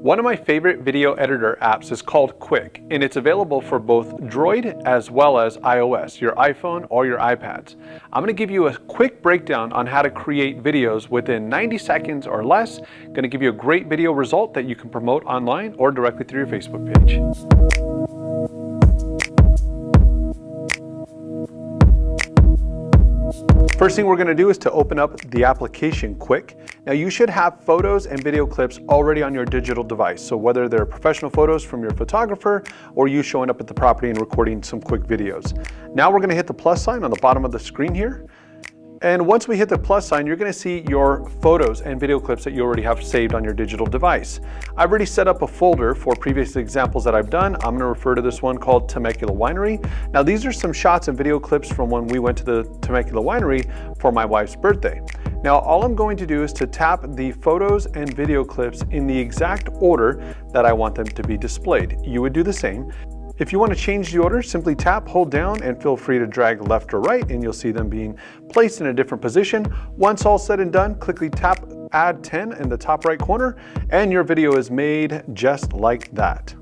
One of my favorite video editor apps is called Quik, and it's available for both Droid as well as iOS, your iPhone or your iPads. I'm going to give you a quick breakdown on how to create videos within 90 seconds or less. Going to give you a great video result that you can promote online or directly through your Facebook page. First thing we're going to do is to open up the application Quik. Now you should have photos and video clips already on your digital device. So whether they're professional photos from your photographer or you showing up at the property and recording some quick videos. Now we're going to hit the plus sign on the bottom of the screen here. And once we hit the plus sign, you're going to see your photos and video clips that you already have saved on your digital device. I've already set up a folder for previous examples that I've done. I'm going to refer to this one called Temecula Winery. Now these are some shots and video clips from when we went to the Temecula Winery for my wife's birthday. Now all I'm going to do is to tap the photos and video clips in the exact order that I want them to be displayed. You would do the same. If you want to change the order, simply tap, hold down, and feel free to drag left or right, and you'll see them being placed in a different position. Once all said and done, quickly tap Add 10 in the top right corner, and your video is made just like that.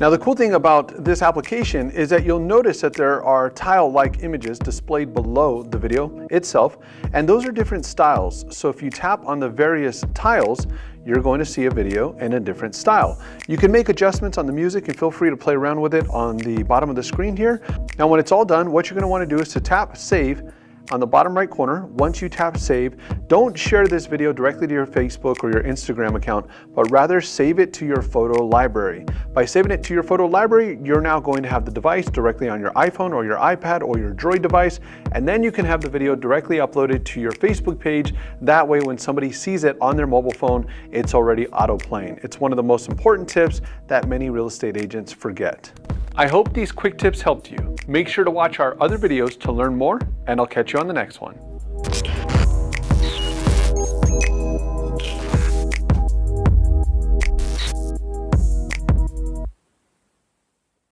Now the cool thing about this application is that you'll notice that there are tile-like images displayed below the video itself, and those are different styles. So if you tap on the various tiles, you're going to see a video in a different style. You can make adjustments on the music and feel free to play around with it on the bottom of the screen here. Now when it's all done, what you're going to want to do is to tap Save on the bottom right corner. Once you tap Save, don't share this video directly to your Facebook or your Instagram account, but rather save it to your photo library. By saving it to your photo library, you're now going to have the device directly on your iPhone or your iPad or your Droid device, and then you can have the video directly uploaded to your Facebook page. That way, when somebody sees it on their mobile phone, it's already auto-playing. It's one of the most important tips that many real estate agents forget. I hope these quick tips helped you. Make sure to watch our other videos to learn more, and I'll catch you on the next one.